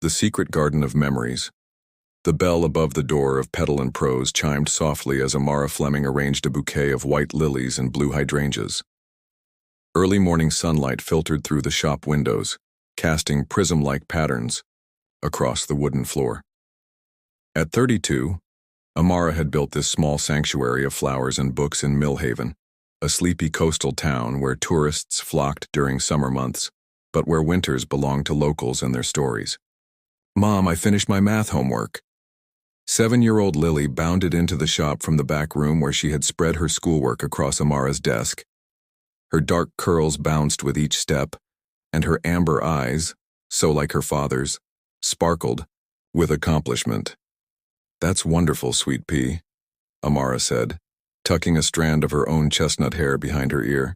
The Secret Garden of Memories. The bell above the door of Petal and Prose chimed softly as Amara Fleming arranged a bouquet of white lilies and blue hydrangeas. Early morning sunlight filtered through the shop windows, casting prism-like patterns across the wooden floor. At 32, Amara had built this small sanctuary of flowers and books in Millhaven, a sleepy coastal town where tourists flocked during summer months, but where winters belonged to locals and their stories. "Mom, I finished my math homework." 7-year-old Lily bounded into the shop from the back room where she had spread her schoolwork across Amara's desk. Her dark curls bounced with each step, and her amber eyes, so like her father's, sparkled with accomplishment. "That's wonderful, sweet pea," Amara said, tucking a strand of her own chestnut hair behind her ear.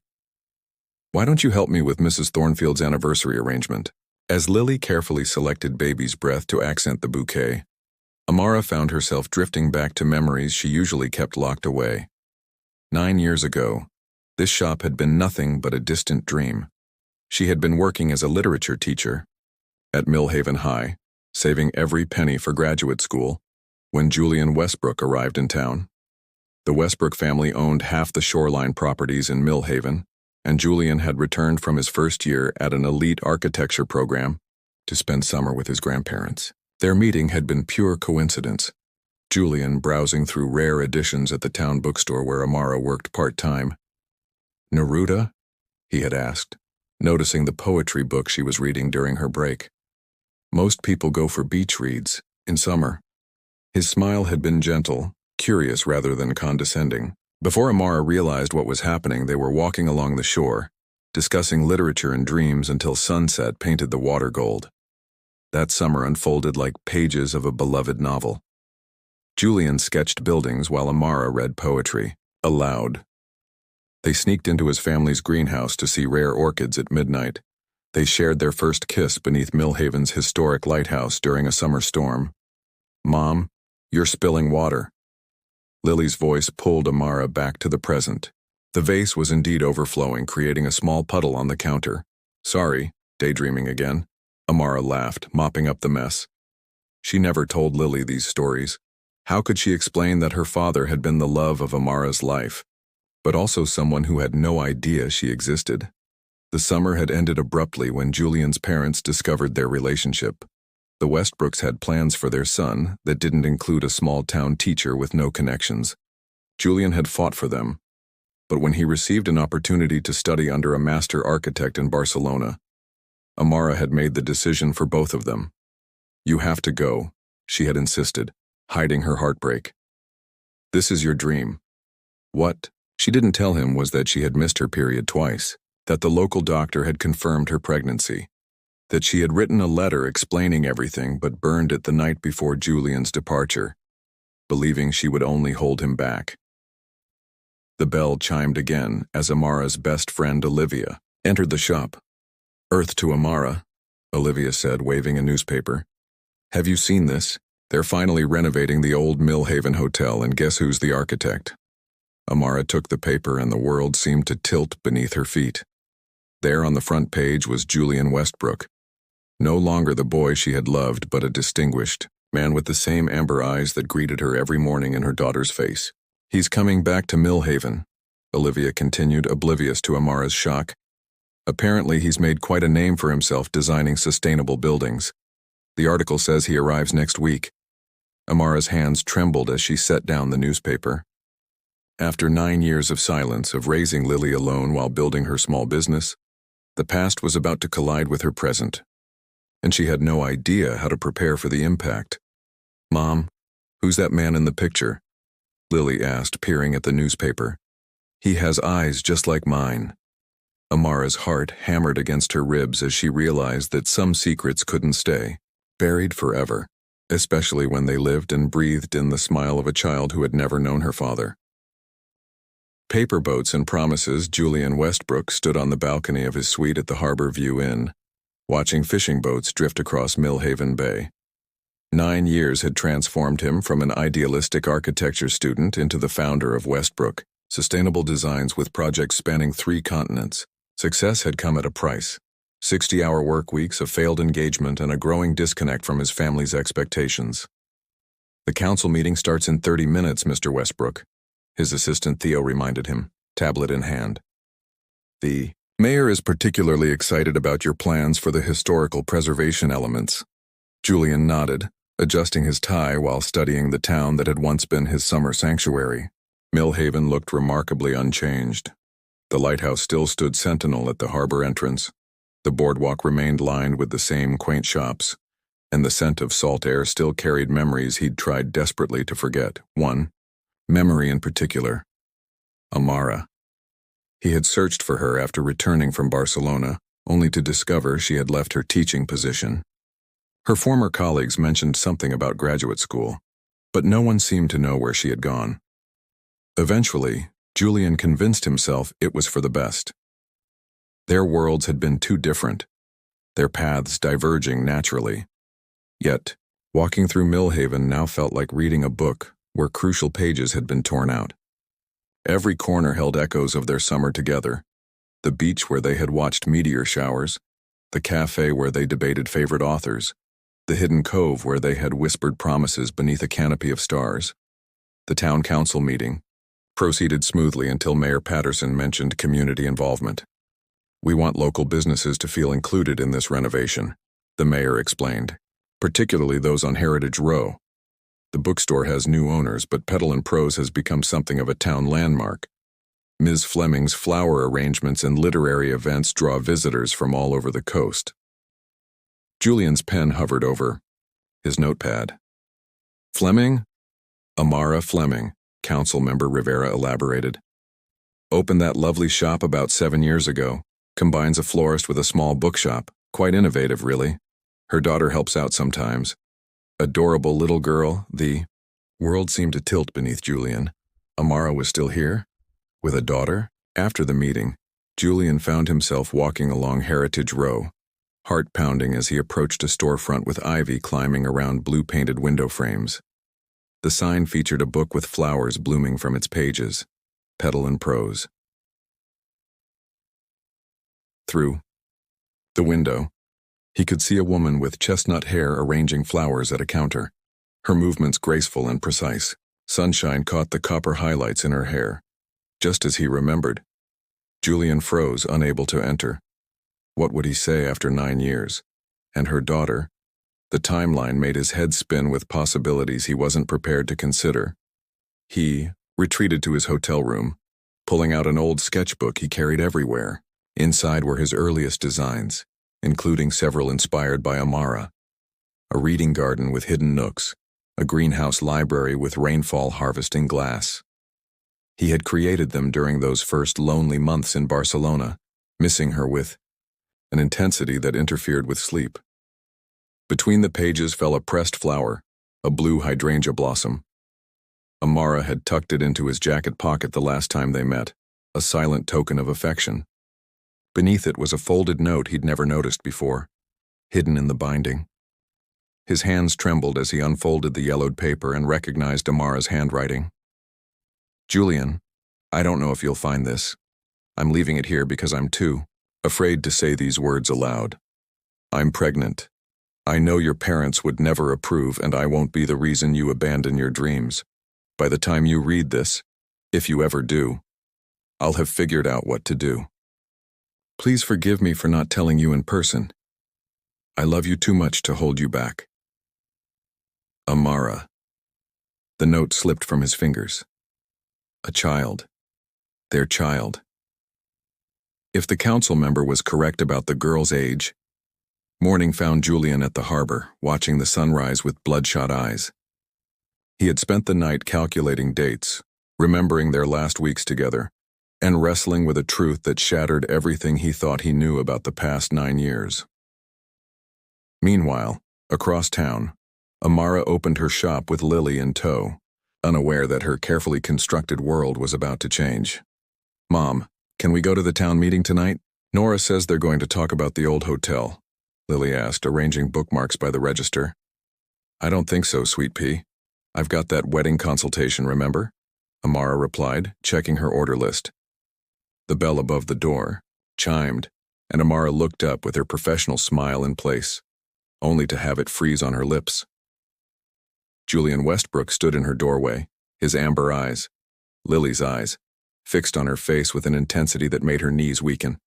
"Why don't you help me with Mrs. Thornfield's anniversary arrangement?" As Lily carefully selected baby's breath to accent the bouquet, Amara found herself drifting back to memories she usually kept locked away. 9 years ago, this shop had been nothing but a distant dream. She had been working as a literature teacher at Millhaven High, saving every penny for graduate school, when Julian Westbrook arrived in town. The Westbrook family owned half the shoreline properties in Millhaven, and Julian had returned from his first year at an elite architecture program to spend summer with his grandparents. Their meeting had been pure coincidence. Julian browsing through rare editions at the town bookstore where Amara worked part-time. "Neruda?" he had asked, noticing the poetry book she was reading during her break. "Most people go for beach reads in summer." His smile had been gentle, curious rather than condescending. Before Amara realized what was happening, they were walking along the shore, discussing literature and dreams until sunset painted the water gold. That summer unfolded like pages of a beloved novel. Julian sketched buildings while Amara read poetry, aloud. They sneaked into his family's greenhouse to see rare orchids at midnight. They shared their first kiss beneath Millhaven's historic lighthouse during a summer storm. "Mom, you're spilling water." Lily's voice pulled Amara back to the present. The vase was indeed overflowing, creating a small puddle on the counter. "Sorry, daydreaming again," Amara laughed, mopping up the mess. She never told Lily these stories. How could she explain that her father had been the love of Amara's life, but also someone who had no idea she existed? The summer had ended abruptly when Julian's parents discovered their relationship. The Westbrooks had plans for their son that didn't include a small-town teacher with no connections. Julian had fought for them, but when he received an opportunity to study under a master architect in Barcelona, Amara had made the decision for both of them. "You have to go," she had insisted, hiding her heartbreak. "This is your dream." What she didn't tell him was that she had missed her period twice, that the local doctor had confirmed her pregnancy, that she had written a letter explaining everything but burned it the night before Julian's departure, believing she would only hold him back. The bell chimed again as Amara's best friend Olivia entered the shop. "Earth to Amara," Olivia said, waving a newspaper. "Have you seen this? They're finally renovating the old Millhaven Hotel, and guess who's the architect?" Amara took the paper and the world seemed to tilt beneath her feet. There on the front page was Julian Westbrook. No longer the boy she had loved, but a distinguished man with the same amber eyes that greeted her every morning in her daughter's face. "He's coming back to Millhaven," Olivia continued, oblivious to Amara's shock. "Apparently he's made quite a name for himself designing sustainable buildings. The article says he arrives next week." Amara's hands trembled as she set down the newspaper. After 9 years of silence, of raising Lily alone while building her small business, the past was about to collide with her present, and she had no idea how to prepare for the impact. "Mom, who's that man in the picture?" Lily asked, peering at the newspaper. "He has eyes just like mine." Amara's heart hammered against her ribs as she realized that some secrets couldn't stay buried forever, especially when they lived and breathed in the smile of a child who had never known her father. Paper boats and promises, Julian Westbrook stood on the balcony of his suite at the Harbor View Inn, watching fishing boats drift across Millhaven Bay. 9 years had transformed him from an idealistic architecture student into the founder of Westbrook, Sustainable Designs with projects spanning 3 continents. Success had come at a price. 60-hour work weeks, a failed engagement, and a growing disconnect from his family's expectations. "The council meeting starts in 30 minutes, Mr. Westbrook," his assistant Theo reminded him, tablet in hand. "The mayor is particularly excited about your plans for the historical preservation elements." Julian nodded, adjusting his tie while studying the town that had once been his summer sanctuary. Millhaven looked remarkably unchanged. The lighthouse still stood sentinel at the harbor entrance. The boardwalk remained lined with the same quaint shops, and the scent of salt air still carried memories he'd tried desperately to forget. One memory in particular: Amara. He had searched for her after returning from Barcelona, only to discover she had left her teaching position. Her former colleagues mentioned something about graduate school, but no one seemed to know where she had gone. Eventually, Julian convinced himself it was for the best. Their worlds had been too different, their paths diverging naturally. Yet, walking through Millhaven now felt like reading a book where crucial pages had been torn out. Every corner held echoes of their summer together: the beach where they had watched meteor showers, the cafe where they debated favorite authors, the hidden cove where they had whispered promises beneath a canopy of stars. The town council meeting proceeded smoothly until Mayor Patterson mentioned community involvement. "We want local businesses to feel included in this renovation," the mayor explained, "particularly those on Heritage Row. The bookstore has new owners, but Petal and Prose has become something of a town landmark. Ms. Fleming's flower arrangements and literary events draw visitors from all over the coast." Julian's pen hovered over his notepad. "Fleming?" "Amara Fleming," Council Member Rivera elaborated. "Opened that lovely shop about 7 years ago. Combines a florist with a small bookshop. Quite innovative, really. Her daughter helps out sometimes. Adorable little girl." The world seemed to tilt beneath Julian. Amara was still here? With a daughter? After the meeting, Julian found himself walking along Heritage Row, heart pounding as he approached a storefront with ivy climbing around blue-painted window frames. The sign featured a book with flowers blooming from its pages: Petal and Prose. Through the window, he could see a woman with chestnut hair arranging flowers at a counter, her movements graceful and precise. Sunshine caught the copper highlights in her hair, just as he remembered. Julian froze, unable to enter. What would he say after 9 years? And her daughter? The timeline made his head spin with possibilities he wasn't prepared to consider. He retreated to his hotel room, pulling out an old sketchbook he carried everywhere. Inside were his earliest designs, including several inspired by Amara: a reading garden with hidden nooks, a greenhouse library with rainfall harvesting glass. He had created them during those first lonely months in Barcelona, missing her with an intensity that interfered with sleep. Between the pages fell a pressed flower, a blue hydrangea blossom. Amara had tucked it into his jacket pocket the last time they met, a silent token of affection. Beneath it was a folded note he'd never noticed before, hidden in the binding. His hands trembled as he unfolded the yellowed paper and recognized Amara's handwriting. "Julian, I don't know if you'll find this. I'm leaving it here because I'm too afraid to say these words aloud. I'm pregnant. I know your parents would never approve, and I won't be the reason you abandon your dreams. By the time you read this, if you ever do, I'll have figured out what to do. Please forgive me for not telling you in person. I love you too much to hold you back. Amara." The note slipped from his fingers. A child. Their child. If the council member was correct about the girl's age, morning found Julian at the harbor, watching the sunrise with bloodshot eyes. He had spent the night calculating dates, remembering their last weeks together, and wrestling with a truth that shattered everything he thought he knew about the past 9 years. Meanwhile, across town, Amara opened her shop with Lily in tow, unaware that her carefully constructed world was about to change. "Mom, can we go to the town meeting tonight? Nora says they're going to talk about the old hotel," Lily asked, arranging bookmarks by the register. "I don't think so, sweet pea. I've got that wedding consultation, remember?" Amara replied, checking her order list. The bell above the door chimed, and Amara looked up with her professional smile in place, only to have it freeze on her lips. Julian Westbrook stood in her doorway, his amber eyes, Lily's eyes, fixed on her face with an intensity that made her knees weaken.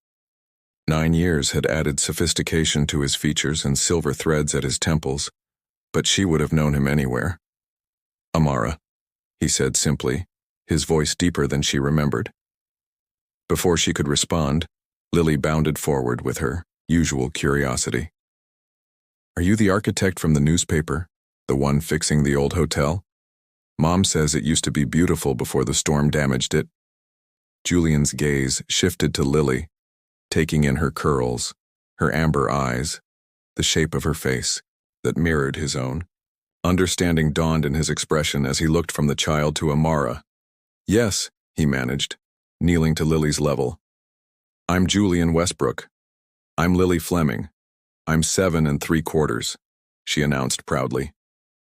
9 years had added sophistication to his features and silver threads at his temples, but she would have known him anywhere. "Amara," he said simply, his voice deeper than she remembered. Before she could respond, Lily bounded forward with her usual curiosity. "Are you the architect from the newspaper, the one fixing the old hotel? Mom says it used to be beautiful before the storm damaged it." Julian's gaze shifted to Lily, taking in her curls, her amber eyes, the shape of her face that mirrored his own. Understanding dawned in his expression as he looked from the child to Amara. "Yes," he managed, kneeling to Lily's level. "I'm Julian Westbrook. I'm Lily Fleming. I'm 7 3/4, she announced proudly.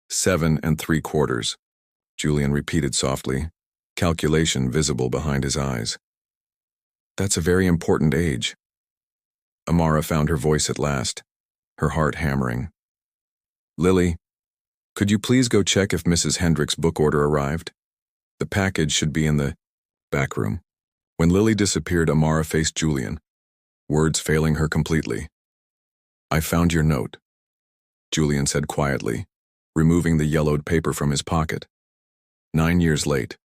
7 3/4, Julian repeated softly, calculation visible behind his eyes. "That's a very important age." Amara found her voice at last, her heart hammering. "Lily, could you please go check if Mrs. Hendrick's book order arrived? The package should be in the back room." When Lily disappeared, Amara faced Julian, words failing her completely. "I found your note," Julian said quietly, removing the yellowed paper from his pocket. 9 years late.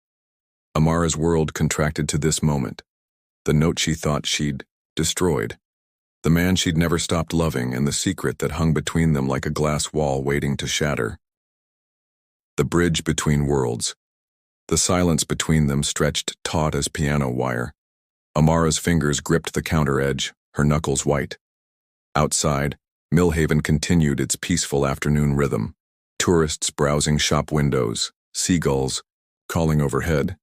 Amara's world contracted to this moment. The note she thought she'd destroyed. The man she'd never stopped loving, and the secret that hung between them like a glass wall waiting to shatter. The bridge between worlds. The silence between them stretched taut as piano wire. Amara's fingers gripped the counter edge, her knuckles white. Outside, Millhaven continued its peaceful afternoon rhythm. Tourists browsing shop windows, seagulls calling overhead.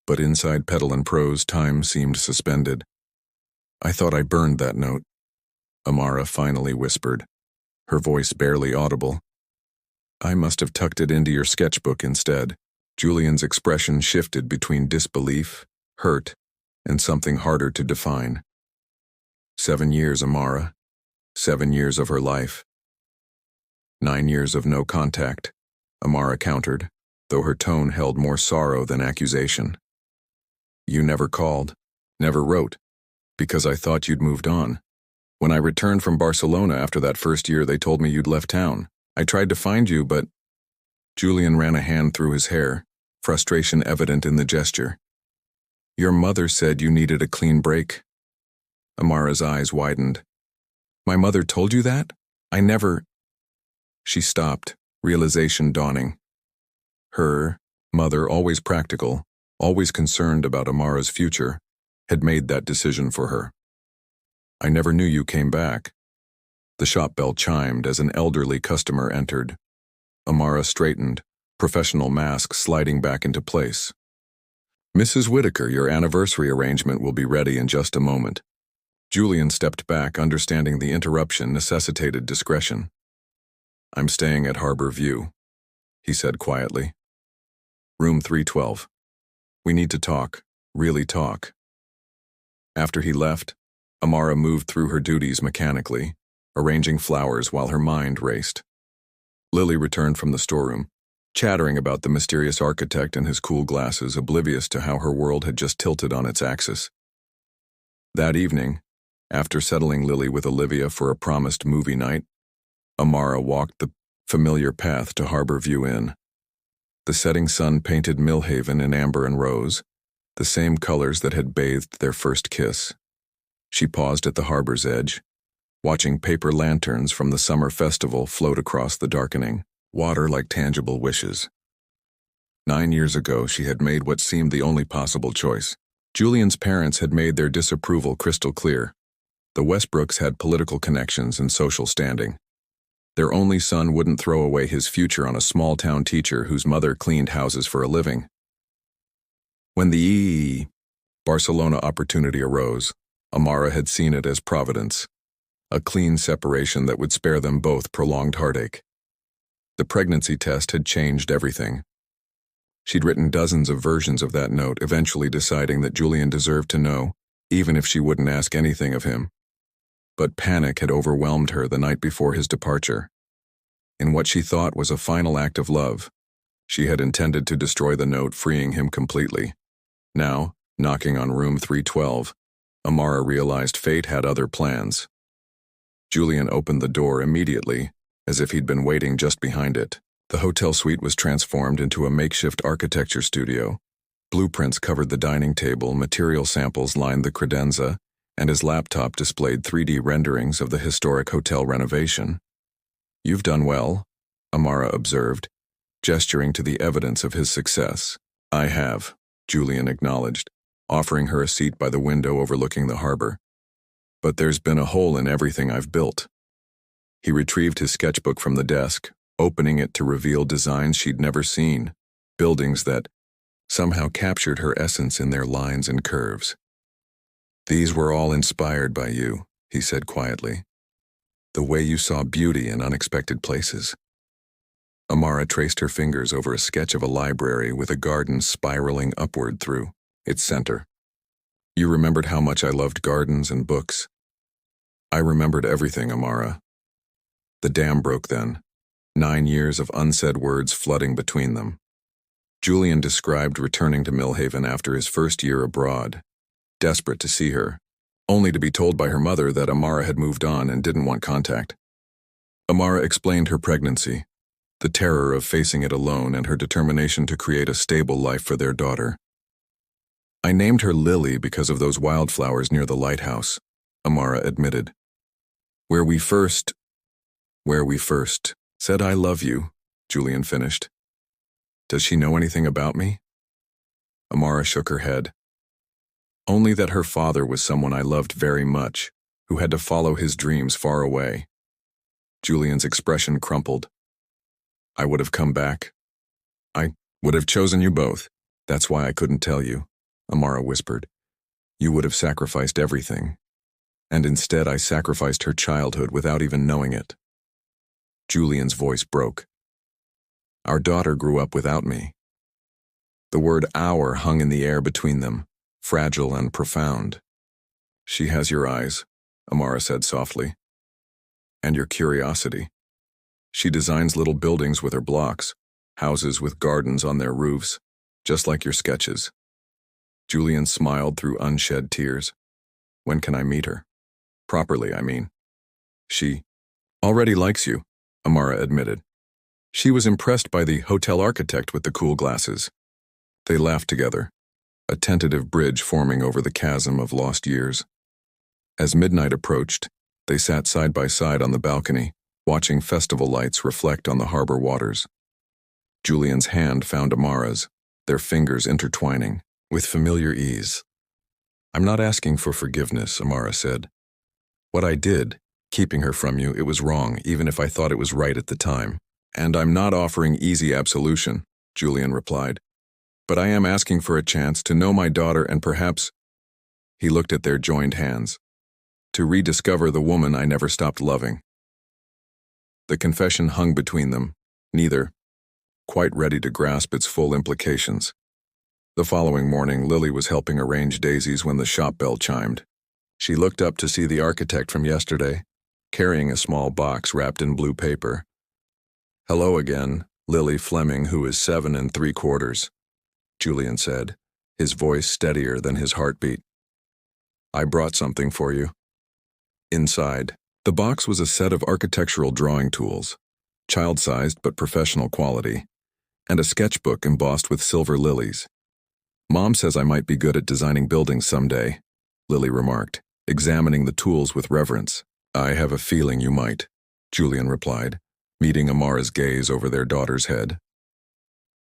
But inside Petal and Prose, time seemed suspended. "I thought I burned that note," Amara finally whispered, her voice barely audible. "I must have tucked it into your sketchbook instead." Julian's expression shifted between disbelief, hurt, and something harder to define. 7 years, Amara. 7 years of her life. 9 years of no contact, Amara countered, though her tone held more sorrow than accusation. "You never called, never wrote, because I thought you'd moved on. When I returned from Barcelona after that first year, they told me you'd left town. I tried to find you, but—" Julian ran a hand through his hair, frustration evident in the gesture. "Your mother said you needed a clean break." Amara's eyes widened. "My mother told you that? I never—" She stopped, realization dawning. Her mother, always practical, always concerned about Amara's future, had made that decision for her. "I never knew you came back." The shop bell chimed as an elderly customer entered. Amara straightened, professional mask sliding back into place. "Mrs. Whitaker, your anniversary arrangement will be ready in just a moment." Julian stepped back, understanding the interruption necessitated discretion. "I'm staying at Harbor View," he said quietly. "Room 312. We need to talk, really talk." After he left, Amara moved through her duties mechanically, arranging flowers while her mind raced. Lily returned from the storeroom, chattering about the mysterious architect and his cool glasses, oblivious to how her world had just tilted on its axis. That evening, after settling Lily with Olivia for a promised movie night, Amara walked the familiar path to Harbor View Inn. The setting sun painted Millhaven in amber and rose, the same colors that had bathed their first kiss. She paused at the harbor's edge, watching paper lanterns from the summer festival float across the darkening water like tangible wishes. 9 years ago, she had made what seemed the only possible choice. Julian's parents had made their disapproval crystal clear. The Westbrooks had political connections and social standing. Their only son wouldn't throw away his future on a small-town teacher whose mother cleaned houses for a living. When the Barcelona opportunity arose, Amara had seen it as providence, a clean separation that would spare them both prolonged heartache. The pregnancy test had changed everything. She'd written dozens of versions of that note, eventually deciding that Julian deserved to know, even if she wouldn't ask anything of him. but panic had overwhelmed her the night before his departure. In what she thought was a final act of love, she had intended to destroy the note, freeing him completely. Now, knocking on room 312, Amara realized fate had other plans. Julian opened the door immediately, as if he'd been waiting just behind it. The hotel suite was transformed into a makeshift architecture studio. Blueprints covered the dining table, material samples lined the credenza, and his laptop displayed 3D renderings of the historic hotel renovation. "You've done well," Amara observed, gesturing to the evidence of his success. "I have," Julian acknowledged, offering her a seat by the window overlooking the harbor. "But there's been a hole in everything I've built." He retrieved his sketchbook from the desk, opening it to reveal designs she'd never seen, buildings that somehow captured her essence in their lines and curves. "These were all inspired by you," he said quietly. "The way you saw beauty in unexpected places." Amara traced her fingers over a sketch of a library with a garden spiraling upward through its center. "You remembered how much I loved gardens and books." "I remembered everything, Amara." The dam broke then, 9 years of unsaid words flooding between them. Julian described returning to Millhaven after his first year abroad, desperate to see her, only to be told by her mother that Amara had moved on and didn't want contact. Amara explained her pregnancy, the terror of facing it alone, and her determination to create a stable life for their daughter. "I named her Lily because of those wildflowers near the lighthouse," Amara admitted. Where we first said I love you," Julian finished. "Does she know anything about me?" Amara shook her head. "Only that her father was someone I loved very much, who had to follow his dreams far away." Julian's expression crumpled. "I would have come back. I would have chosen you both. That's why I couldn't tell you," Amara whispered. "You would have sacrificed everything. And instead I sacrificed her childhood without even knowing it." Julian's voice broke. "Our daughter grew up without me." The word "our" hung in the air between them, fragile and profound. "She has your eyes," Amara said softly. "And your curiosity. She designs little buildings with her blocks, houses with gardens on their roofs, just like your sketches." Julian smiled through unshed tears. "When can I meet her? Properly, I mean." "She already likes you," Amara admitted. She was impressed by the hotel architect with the cool glasses. They laughed together, a tentative bridge forming over the chasm of lost years. As midnight approached, they sat side by side on the balcony, watching festival lights reflect on the harbor waters. Julian's hand found Amara's, their fingers intertwining, with familiar ease. "I'm not asking for forgiveness," Amara said. "What I did, keeping her from you, it was wrong, even if I thought it was right at the time. And I'm not offering easy absolution," Julian replied. "But I am asking for a chance to know my daughter and perhaps—" He looked at their joined hands. "To rediscover the woman I never stopped loving." The confession hung between them, neither quite ready to grasp its full implications. The following morning, Lily was helping arrange daisies when the shop bell chimed. She looked up to see the architect from yesterday, carrying a small box wrapped in blue paper. "Hello again, Lily Fleming, who is 7 3/4, Julian said, his voice steadier than his heartbeat. "I brought something for you." Inside, the box was a set of architectural drawing tools, child-sized but professional quality, and a sketchbook embossed with silver lilies. "Mom says I might be good at designing buildings someday," Lily remarked, examining the tools with reverence. "I have a feeling you might," Julian replied, meeting Amara's gaze over their daughter's head.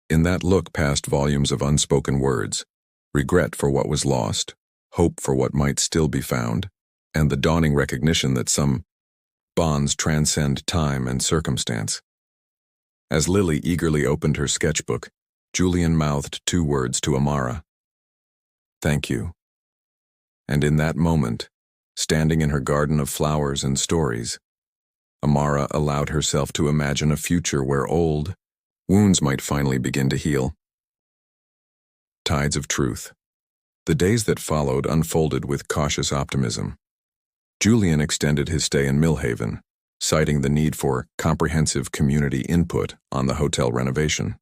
In that look passed volumes of unspoken words, regret for what was lost, hope for what might still be found, and the dawning recognition that some bonds transcend time and circumstance. As Lily eagerly opened her sketchbook, Julian mouthed 2 words to Amara. "Thank you." And in that moment, standing in her garden of flowers and stories, Amara allowed herself to imagine a future where old wounds might finally begin to heal. Tides of truth. The days that followed unfolded with cautious optimism. Julian extended his stay in Millhaven, citing the need for comprehensive community input on the hotel renovation.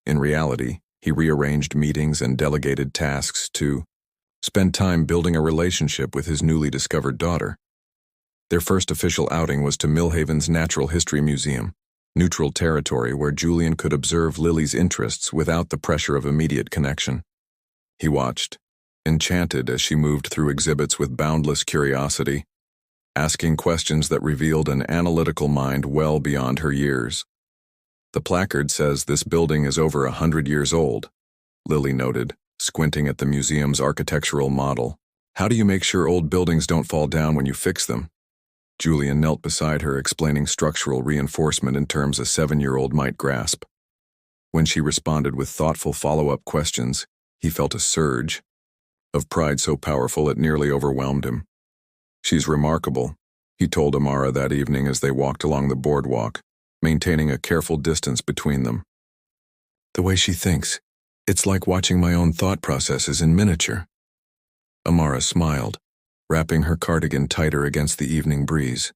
In reality, he rearranged meetings and delegated tasks to spend time building a relationship with his newly discovered daughter. Their first official outing was to Millhaven's Natural History Museum, neutral territory where Julian could observe Lily's interests without the pressure of immediate connection. He watched, enchanted as she moved through exhibits with boundless curiosity, asking questions that revealed an analytical mind well beyond her years. The placard says this building is over 100 years old, Lily noted, squinting at the museum's architectural model. How do you make sure old buildings don't fall down when you fix them? Julian knelt beside her, explaining structural reinforcement in terms a 7-year-old might grasp. When she responded with thoughtful follow-up questions, he felt a surge of pride so powerful it nearly overwhelmed him. She's remarkable, he told Amara that evening as they walked along the boardwalk, maintaining a careful distance between them. The way she thinks, it's like watching my own thought processes in miniature. Amara smiled, wrapping her cardigan tighter against the evening breeze.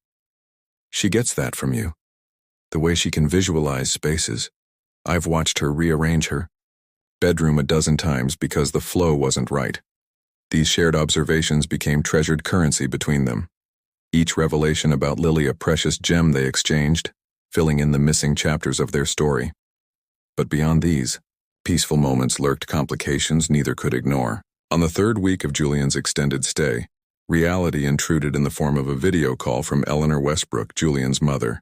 She gets that from you. The way she can visualize spaces. I've watched her rearrange her bedroom a dozen times because the flow wasn't right. These shared observations became treasured currency between them. Each revelation about Lily a precious gem they exchanged, filling in the missing chapters of their story. But beyond these, peaceful moments lurked complications neither could ignore. On the third week of Julian's extended stay, reality intruded in the form of a video call from Eleanor Westbrook, Julian's mother.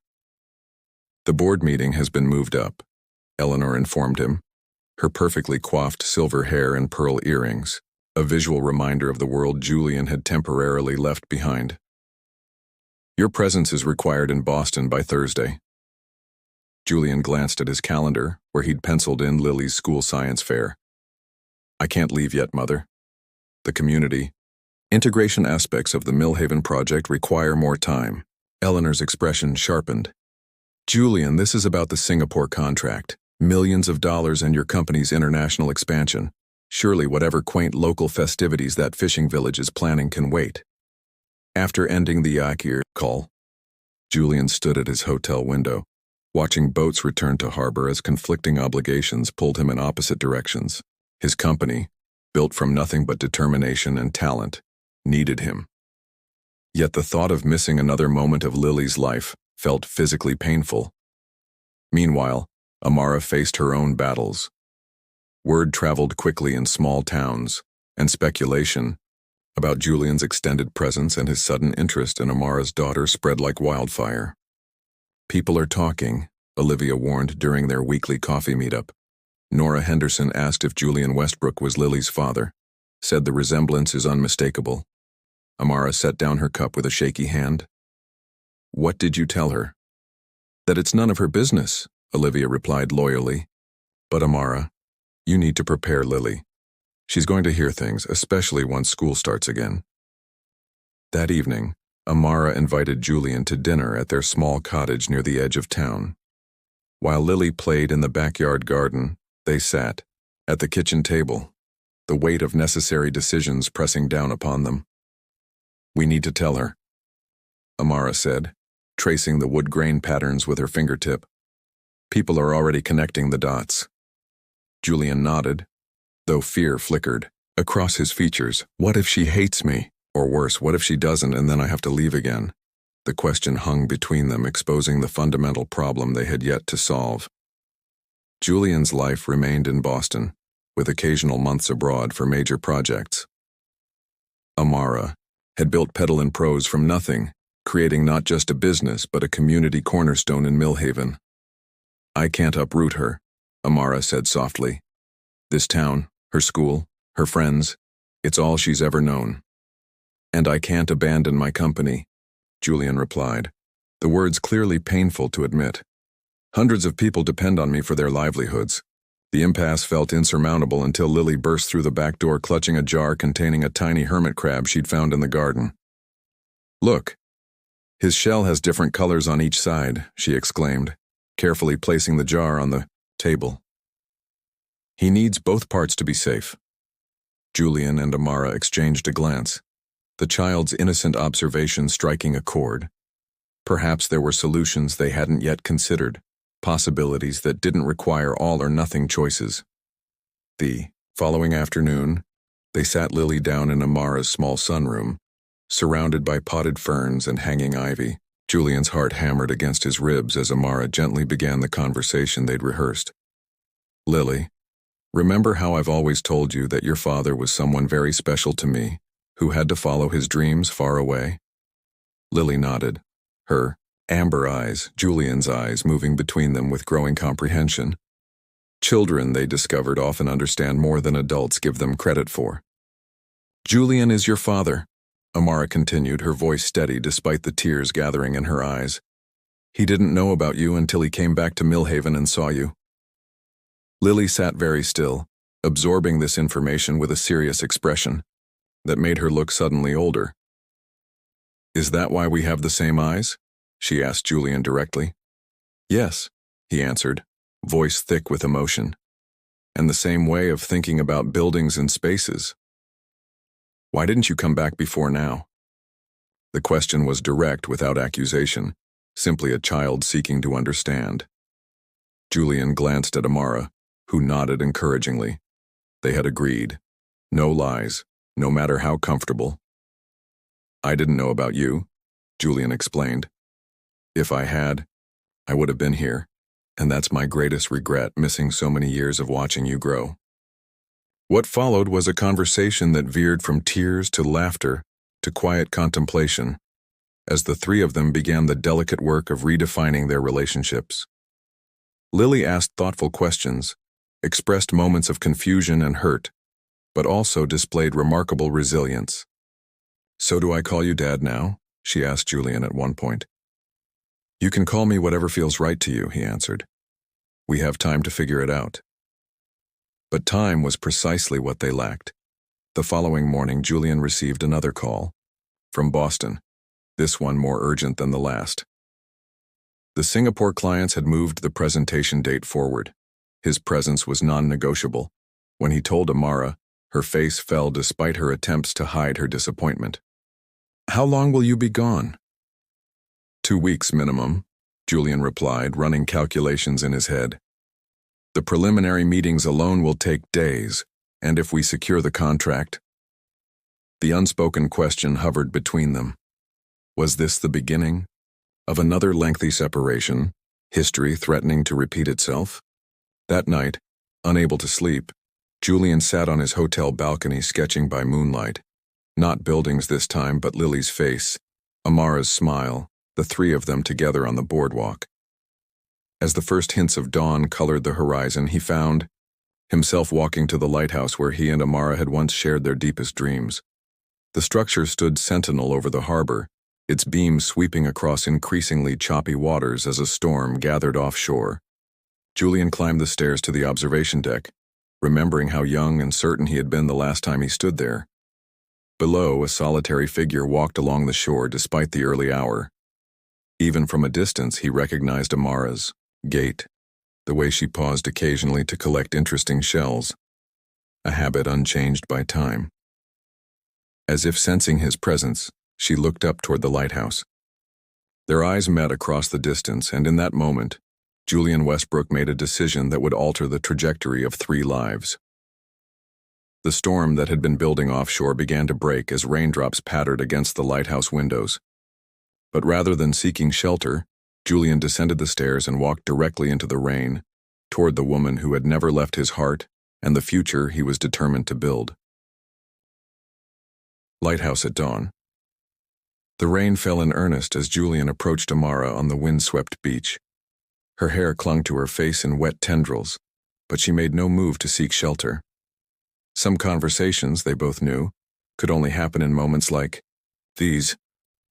The board meeting has been moved up, Eleanor informed him, her perfectly coiffed silver hair and pearl earrings, a visual reminder of the world Julian had temporarily left behind. Your presence is required in Boston by Thursday. Julian glanced at his calendar, where he'd penciled in Lily's school science fair. I can't leave yet, Mother. The community integration aspects of the Millhaven project require more time. Eleanor's expression sharpened. Julian, this is about the Singapore contract, millions of dollars and your company's international expansion. Surely whatever quaint local festivities that fishing village is planning can wait. After ending the Yakir call, Julian stood at his hotel window, watching boats return to harbor as conflicting obligations pulled him in opposite directions. His company, built from nothing but determination and talent, needed him. Yet the thought of missing another moment of Lily's life felt physically painful. Meanwhile, Amara faced her own battles. Word traveled quickly in small towns, and speculation about Julian's extended presence and his sudden interest in Amara's daughter spread like wildfire. People are talking, Olivia warned during their weekly coffee meetup. Nora Henderson asked if Julian Westbrook was Lily's father, said the resemblance is unmistakable. Amara set down her cup with a shaky hand. What did you tell her? That it's none of her business, Olivia replied loyally. But Amara, you need to prepare Lily. She's going to hear things, especially once school starts again. That evening, Amara invited Julian to dinner at their small cottage near the edge of town. While Lily played in the backyard garden, they sat at the kitchen table, the weight of necessary decisions pressing down upon them. We need to tell her, Amara said, tracing the wood grain patterns with her fingertip. People are already connecting the dots. Julian nodded, though fear flickered across his features. What if she hates me? Or worse, what if she doesn't and then I have to leave again? The question hung between them, exposing the fundamental problem they had yet to solve. Julian's life remained in Boston, with occasional months abroad for major projects. Amara had built Petal & Prose from nothing, creating not just a business but a community cornerstone in Millhaven. I can't uproot her, Amara said softly. This town, her school, her friends, it's all she's ever known. And I can't abandon my company, Julian replied, the words clearly painful to admit. Hundreds of people depend on me for their livelihoods. The impasse felt insurmountable until Lily burst through the back door clutching a jar containing a tiny hermit crab she'd found in the garden. Look, his shell has different colors on each side, she exclaimed, carefully placing the jar on the table. He needs both parts to be safe. Julian and Amara exchanged a glance. the child's innocent observation striking a chord. Perhaps there were solutions they hadn't yet considered, possibilities that didn't require all-or-nothing choices. The following afternoon, they sat Lily down in Amara's small sunroom, surrounded by potted ferns and hanging ivy. Julian's heart hammered against his ribs as Amara gently began the conversation they'd rehearsed. "Lily, remember how I've always told you that your father was someone very special to me, who had to follow his dreams far away?" Lily nodded, her amber eyes, Julian's eyes, moving between them with growing comprehension. Children, they discovered, often understand more than adults give them credit for. "Julian is your father," Amara continued, her voice steady despite the tears gathering in her eyes. "He didn't know about you until he came back to Millhaven and saw you." Lily sat very still, absorbing this information with a serious expression that made her look suddenly older. "Is that why we have the same eyes?" she asked Julian directly. "Yes," he answered, voice thick with emotion. "And the same way of thinking about buildings and spaces. Why didn't you come back before now?" The question was direct without accusation, simply a child seeking to understand. Julian glanced at Amara, who nodded encouragingly. They had agreed. No lies, no matter how comfortable. "I didn't know about you," Julian explained. "If I had, I would have been here, and that's my greatest regret, missing so many years of watching you grow." What followed was a conversation that veered from tears to laughter to quiet contemplation, as the three of them began the delicate work of redefining their relationships. Lily asked thoughtful questions, expressed moments of confusion and hurt, but also displayed remarkable resilience. "So do I call you Dad now?" she asked Julian at one point. "You can call me whatever feels right to you," he answered. "We have time to figure it out." But time was precisely what they lacked. The following morning, Julian received another call. From Boston, this one more urgent than the last. The Singapore clients had moved the presentation date forward. His presence was non-negotiable. When he told Amara, her face fell despite her attempts to hide her disappointment. "How long will you be gone?" 2 weeks minimum, Julian replied, running calculations in his head. "The preliminary meetings alone will take days, and if we secure the contract..." The unspoken question hovered between them. Was this the beginning of another lengthy separation, history threatening to repeat itself? That night, unable to sleep, Julian sat on his hotel balcony sketching by moonlight. Not buildings this time, but Lily's face, Amara's smile, the three of them together on the boardwalk. As the first hints of dawn colored the horizon, he found himself walking to the lighthouse where he and Amara had once shared their deepest dreams. The structure stood sentinel over the harbor, its beams sweeping across increasingly choppy waters as a storm gathered offshore. Julian climbed the stairs to the observation deck, remembering how young and certain he had been the last time he stood there. Below, a solitary figure walked along the shore despite the early hour. Even from a distance, he recognized Amara's gait, the way she paused occasionally to collect interesting shells, a habit unchanged by time. As if sensing his presence, she looked up toward the lighthouse. Their eyes met across the distance, and in that moment, Julian Westbrook made a decision that would alter the trajectory of 3 lives. The storm that had been building offshore began to break as raindrops pattered against the lighthouse windows. But rather than seeking shelter, Julian descended the stairs and walked directly into the rain, toward the woman who had never left his heart and the future he was determined to build. Lighthouse at dawn. The rain fell in earnest as Julian approached Amara on the windswept beach. Her hair clung to her face in wet tendrils, but she made no move to seek shelter. Some conversations, they both knew, could only happen in moments like these,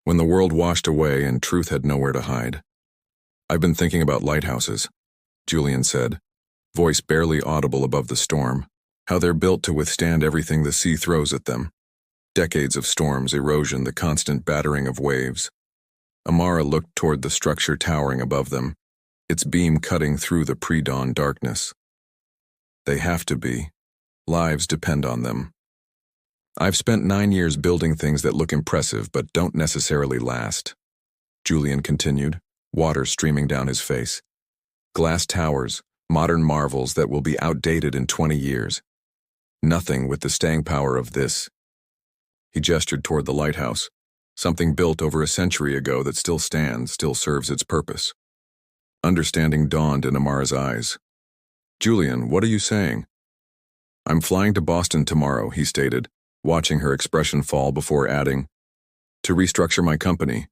when the world washed away and truth had nowhere to hide. "I've been thinking about lighthouses," Julian said, voice barely audible above the storm, "how they're built to withstand everything the sea throws at them. Decades of storms, erosion, the constant battering of waves." Amara looked toward the structure towering above them, its beam cutting through the pre-dawn darkness. "They have to be. Lives depend on them." I've spent 9 years building things that look impressive but don't necessarily last. Julian continued, water streaming down his face. Glass towers, modern marvels that will be outdated in 20 years. Nothing with the staying power of this. He gestured toward the lighthouse, something built over a century ago that still stands, still serves its purpose. Understanding dawned in Amara's eyes. Julian, what are you saying? I'm flying to Boston tomorrow, he stated, watching her expression fall before adding, to restructure my company.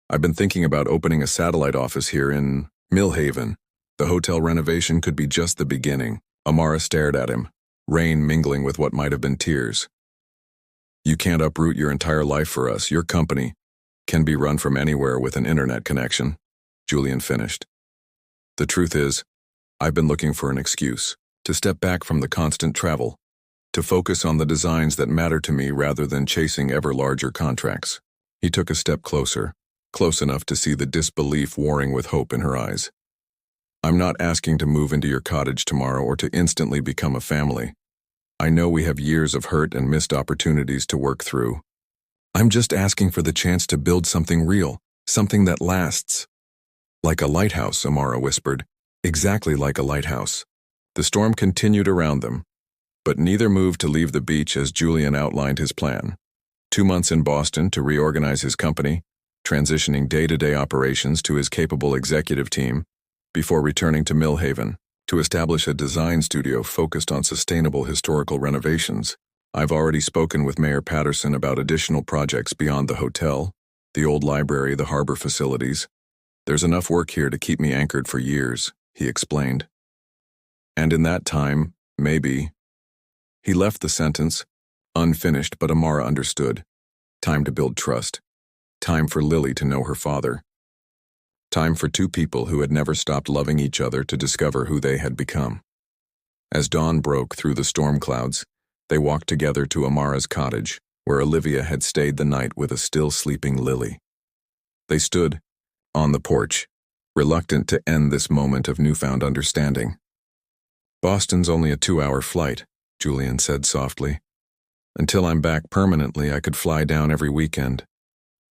I've been thinking about opening a satellite office here in Millhaven. The hotel renovation could be just the beginning. Amara stared at him, rain mingling with what might have been tears. You can't uproot your entire life for us. Your company can be run from anywhere with an internet connection, Julian finished. The truth is, I've been looking for an excuse to step back from the constant travel, to focus on the designs that matter to me rather than chasing ever larger contracts. He took a step closer, close enough to see the disbelief warring with hope in her eyes. I'm not asking to move into your cottage tomorrow or to instantly become a family. I know we have years of hurt and missed opportunities to work through. I'm just asking for the chance to build something real, something that lasts. Like a lighthouse, Amara whispered. Exactly like a lighthouse. The storm continued around them, but neither moved to leave the beach as Julian outlined his plan. 2 months in Boston to reorganize his company, transitioning day-to-day operations to his capable executive team, before returning to Millhaven to establish a design studio focused on sustainable historical renovations. I've already spoken with Mayor Patterson about additional projects beyond the hotel, the old library, the harbor facilities. There's enough work here to keep me anchored for years, he explained. And in that time, maybe. He left the sentence, unfinished, but Amara understood. Time to build trust. Time for Lily to know her father. Time for two people who had never stopped loving each other to discover who they had become. As dawn broke through the storm clouds, they walked together to Amara's cottage, where Olivia had stayed the night with a still sleeping Lily. They stood on the porch, reluctant to end this moment of newfound understanding. Boston's only a 2-hour flight, Julian said softly. Until I'm back permanently, I could fly down every weekend.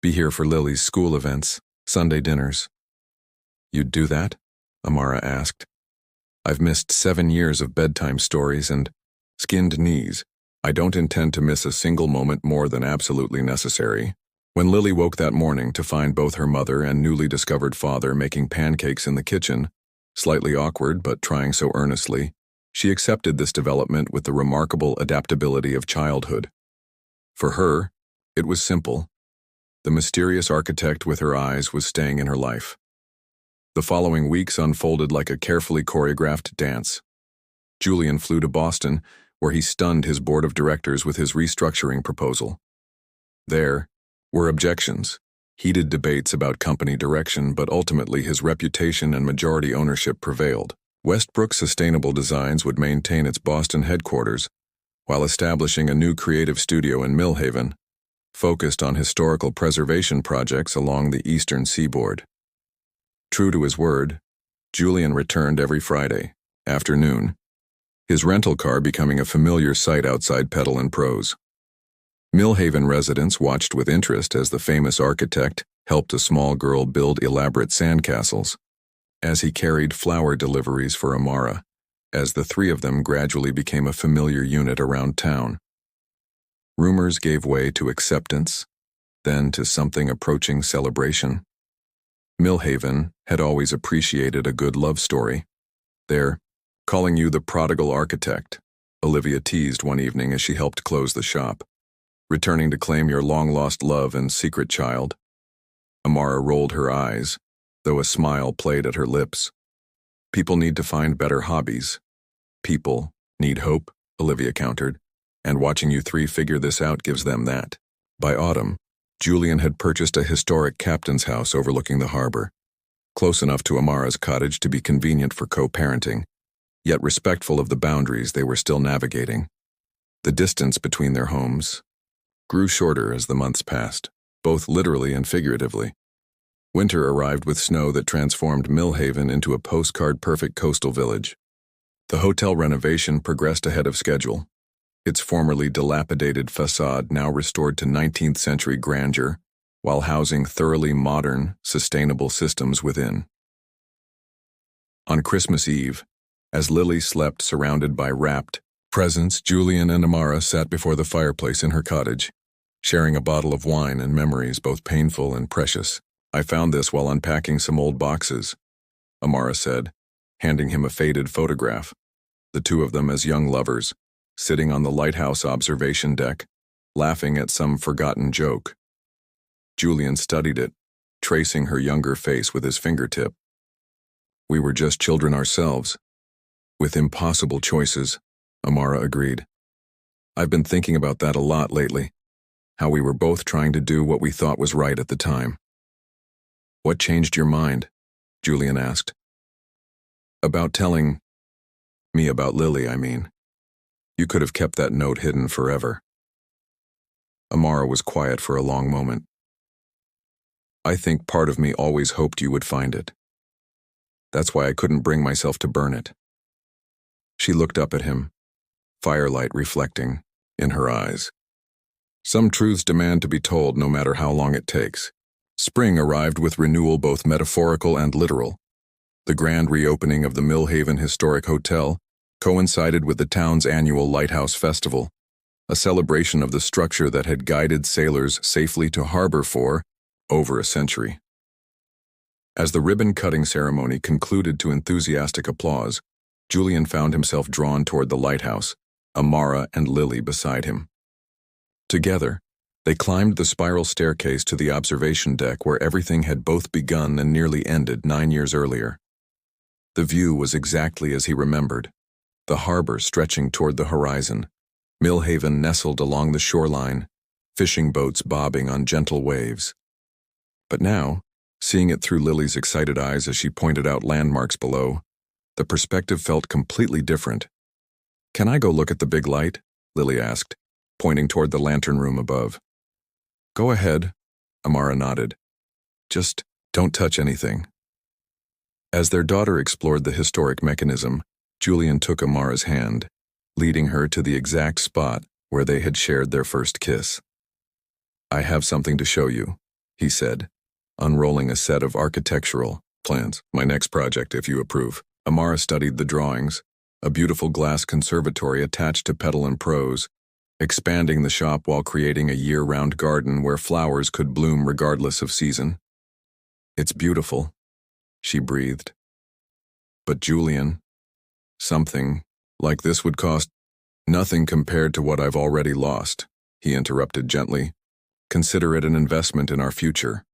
Be here for Lily's school events, Sunday dinners. You'd do that? Amara asked. I've missed 7 years of bedtime stories and skinned knees. I don't intend to miss a single moment more than absolutely necessary. When Lily woke that morning to find both her mother and newly discovered father making pancakes in the kitchen, slightly awkward but trying so earnestly, she accepted this development with the remarkable adaptability of childhood. For her, it was simple. The mysterious architect with her eyes was staying in her life. The following weeks unfolded like a carefully choreographed dance. Julian flew to Boston, where he stunned his board of directors with his restructuring proposal. There were objections, heated debates about company direction, but ultimately his reputation and majority ownership prevailed. Westbrook Sustainable Designs would maintain its Boston headquarters, while establishing a new creative studio in Millhaven, focused on historical preservation projects along the eastern seaboard. True to his word, Julian returned every Friday afternoon, his rental car becoming a familiar sight outside Petal and Prose. Millhaven residents watched with interest as the famous architect helped a small girl build elaborate sandcastles, as he carried flower deliveries for Amara, as the three of them gradually became a familiar unit around town. Rumors gave way to acceptance, then to something approaching celebration. Millhaven had always appreciated a good love story. They're calling you the prodigal architect, Olivia teased one evening as she helped close the shop. Returning to claim your long-lost love and secret child. Amara rolled her eyes, though a smile played at her lips. People need to find better hobbies. People need hope, Olivia countered, and watching you three figure this out gives them that. By autumn, Julian had purchased a historic captain's house overlooking the harbor, close enough to Amara's cottage to be convenient for co-parenting, yet respectful of the boundaries they were still navigating. The distance between their homes grew shorter as the months passed, both literally and figuratively. Winter arrived with snow that transformed Millhaven into a postcard-perfect coastal village. The hotel renovation progressed ahead of schedule, its formerly dilapidated facade now restored to 19th century grandeur, while housing thoroughly modern, sustainable systems within. On Christmas Eve, as Lily slept surrounded by wrapped presents, Julian and Amara sat before the fireplace in her cottage, sharing a bottle of wine and memories both painful and precious. "I found this while unpacking some old boxes," Amara said, handing him a faded photograph, the two of them as young lovers, sitting on the lighthouse observation deck, laughing at some forgotten joke. Julian studied it, tracing her younger face with his fingertip. "We were just children ourselves, with impossible choices," Amara agreed. "I've been thinking about that a lot lately, how we were both trying to do what we thought was right at the time." "What changed your mind?" Julian asked. "About telling me about Lily, I mean. You could have kept that note hidden forever." Amara was quiet for a long moment. "I think part of me always hoped you would find it. That's why I couldn't bring myself to burn it." She looked up at him, firelight reflecting in her eyes. "Some truths demand to be told no matter how long it takes." Spring arrived with renewal both metaphorical and literal. The grand reopening of the Millhaven Historic Hotel coincided with the town's annual Lighthouse Festival, a celebration of the structure that had guided sailors safely to harbor for over a century. As the ribbon-cutting ceremony concluded to enthusiastic applause, Julian found himself drawn toward the lighthouse, Amara and Lily beside him. Together, they climbed the spiral staircase to the observation deck where everything had both begun and nearly ended 9 years earlier. The view was exactly as he remembered, the harbor stretching toward the horizon, Millhaven nestled along the shoreline, fishing boats bobbing on gentle waves. But now, seeing it through Lily's excited eyes as she pointed out landmarks below, the perspective felt completely different. "Can I go look at the big light?" Lily asked, pointing toward the lantern room above. "Go ahead," Amara nodded. "Just don't touch anything." As their daughter explored the historic mechanism, Julian took Amara's hand, leading her to the exact spot where they had shared their first kiss. "I have something to show you," he said, unrolling a set of architectural plans. "My next project, if you approve." Amara studied the drawings, a beautiful glass conservatory attached to Petal and Prose, expanding the shop while creating a year-round garden where flowers could bloom regardless of season. "It's beautiful," she breathed. "But Julian, something like this would cost nothing compared to what I've already lost," he interrupted gently. "Consider it an investment in our future."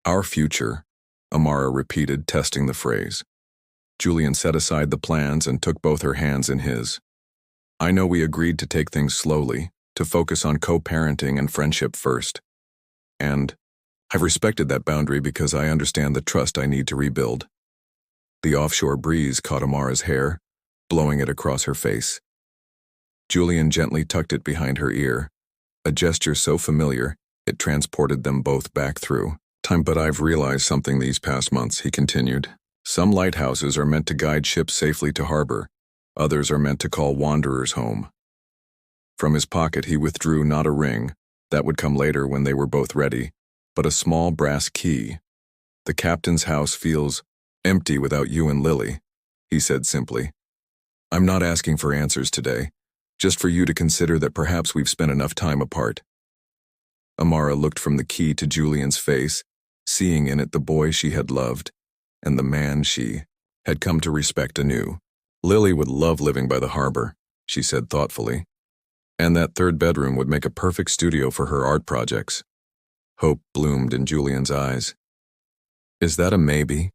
"Our future," Amara repeated, testing the phrase. Julian set aside the plans and took both her hands in his. "I know we agreed to take things slowly, to focus on co-parenting and friendship first. And I've respected that boundary because I understand the trust I need to rebuild." The offshore breeze caught Amara's hair, blowing it across her face. Julian gently tucked it behind her ear, a gesture so familiar it transported them both back through time. "But I've realized something these past months," he continued. "Some lighthouses are meant to guide ships safely to harbor. Others are meant to call wanderers home." From his pocket he withdrew not a ring, that would come later when they were both ready, but a small brass key. "The captain's house feels empty without you and Lily," he said simply. "I'm not asking for answers today, just for you to consider that perhaps we've spent enough time apart." Amara looked from the key to Julian's face, seeing in it the boy she had loved, and the man she had come to respect anew. "Lily would love living by the harbor," she said thoughtfully. "And that third bedroom would make a perfect studio for her art projects." Hope bloomed in Julian's eyes. "Is that a maybe?"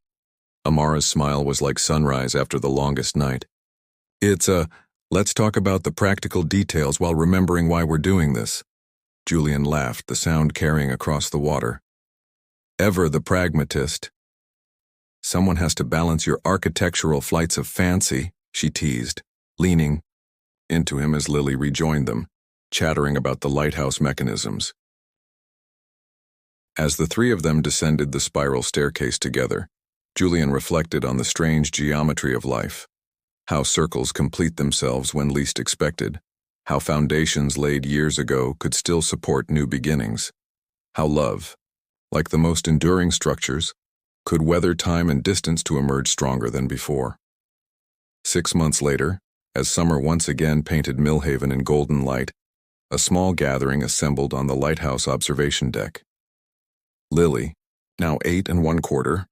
Amara's smile was like sunrise after the longest night. "It's a, let's talk about the practical details while remembering why we're doing this." Julian laughed, the sound carrying across the water. "Ever the pragmatist." "Someone has to balance your architectural flights of fancy," she teased, leaning into him as Lily rejoined them, chattering about the lighthouse mechanisms. As the three of them descended the spiral staircase together, Julian reflected on the strange geometry of life, how circles complete themselves when least expected, how foundations laid years ago could still support new beginnings, how love, like the most enduring structures, could weather time and distance to emerge stronger than before. 6 months later, as summer once again painted Millhaven in golden light, a small gathering assembled on the lighthouse observation deck. Lily, now 8 1/4,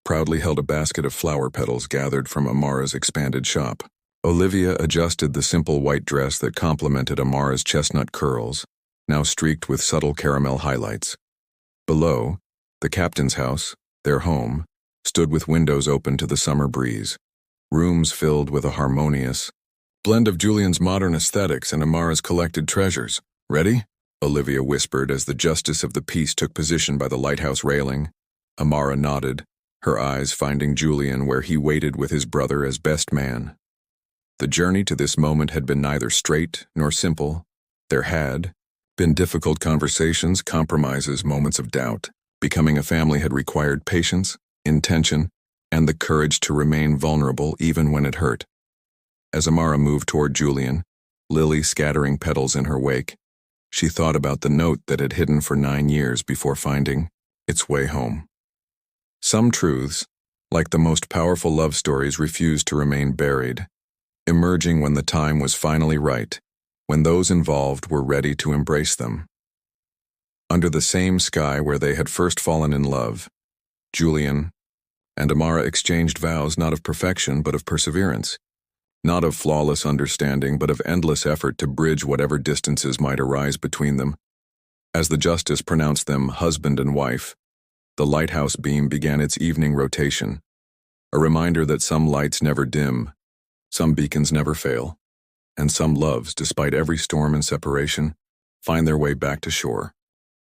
proudly held a basket of flower petals gathered from Amara's expanded shop. Olivia adjusted the simple white dress that complemented Amara's chestnut curls, now streaked with subtle caramel highlights. Below, the captain's house, their home, stood with windows open to the summer breeze, rooms filled with a harmonious blend of Julian's modern aesthetics and Amara's collected treasures. "Ready?" Olivia whispered as the justice of the peace took position by the lighthouse railing. Amara nodded, her eyes finding Julian where he waited with his brother as best man. The journey to this moment had been neither straight nor simple. There had been difficult conversations, compromises, moments of doubt. Becoming a family had required patience, intention, and the courage to remain vulnerable even when it hurt. As Amara moved toward Julian, Lily scattering petals in her wake, she thought about the note that had hidden for 9 years before finding its way home. Some truths, like the most powerful love stories, refused to remain buried, emerging when the time was finally right, when those involved were ready to embrace them. Under the same sky where they had first fallen in love, Julian and Amara exchanged vows not of perfection but of perseverance, not of flawless understanding but of endless effort to bridge whatever distances might arise between them. As the justice pronounced them husband and wife, the lighthouse beam began its evening rotation, a reminder that some lights never dim, some beacons never fail, and some loves, despite every storm and separation, find their way back to shore.